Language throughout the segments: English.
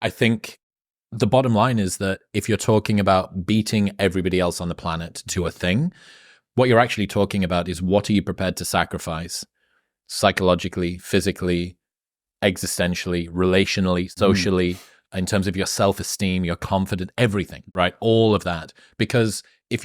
I think the bottom line is that if you're talking about beating everybody else on the planet to a thing, what you're actually talking about is what are you prepared to sacrifice psychologically, physically, existentially, relationally, socially, in terms of your self-esteem, your confidence, everything, right? All of that. Because if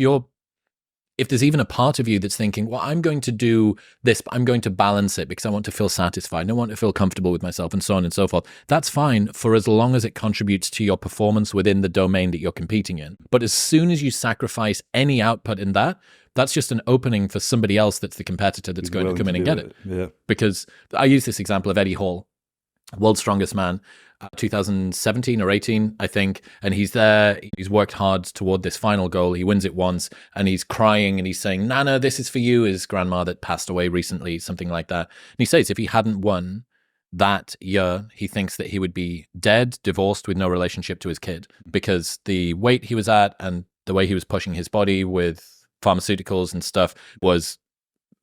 there's even a part of you that's thinking, well, I'm going to do this, but I'm going to balance it because I want to feel satisfied and I want to feel comfortable with myself and so on and so forth. That's fine for as long as it contributes to your performance within the domain that you're competing in. But as soon as you sacrifice any output in that, that's just an opening for somebody else that's the competitor that's going to come in and get it. Yeah. Because I use this example of Eddie Hall, World's Strongest Man, 2017 or 18, I think. And he's there. He's worked hard toward this final goal. He wins it once and he's crying and he's saying, Nana, this is for you. His grandma that passed away recently, something like that. And he says if he hadn't won that year, he thinks that he would be dead, divorced with no relationship to his kid because the weight he was at and the way he was pushing his body with pharmaceuticals and stuff was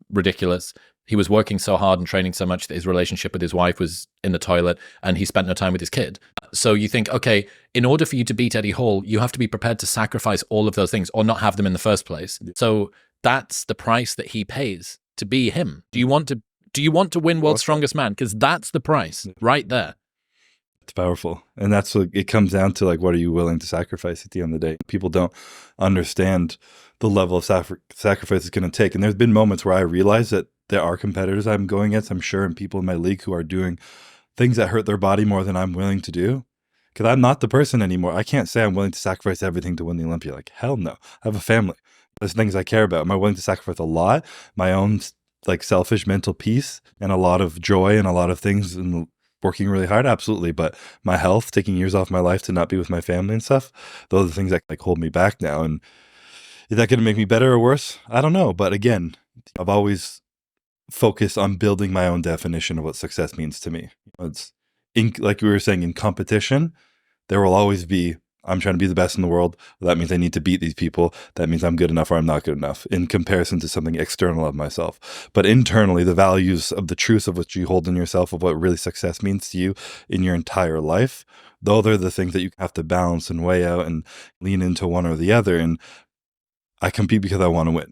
ridiculous. He was working so hard and training so much that his relationship with his wife was in the toilet and he spent no time with his kid. So you think, okay, in order for you to beat Eddie Hall, you have to be prepared to sacrifice all of those things or not have them in the first place. So that's the price that he pays to be him. Do you want to win World's Strongest Man? Because that's the price right there. It's powerful. And that's what it comes down to, like, what are you willing to sacrifice at the end of the day? People don't understand the level of sacrifice it's going to take. And there's been moments where I realize that there are competitors I'm going against, I'm sure, and people in my league who are doing things that hurt their body more than I'm willing to do. Because I'm not the person anymore. I can't say I'm willing to sacrifice everything to win the Olympia. Like, hell no. I have a family. There's things I care about. Am I willing to sacrifice a lot? My own, like, selfish mental peace and a lot of joy and a lot of things and working really hard? Absolutely. But my health, taking years off my life to not be with my family and stuff, those are the things that, like, hold me back now. And is that going to make me better or worse? I don't know. But again, I've always focused on building my own definition of what success means to me. It's like we were saying, in competition, there will always be, I'm trying to be the best in the world. That means I need to beat these people. That means I'm good enough or I'm not good enough in comparison to something external of myself. But internally, the values of the truth of what you hold in yourself, of what really success means to you in your entire life, though they're the things that you have to balance and weigh out and lean into one or the other. And I compete because I want to win.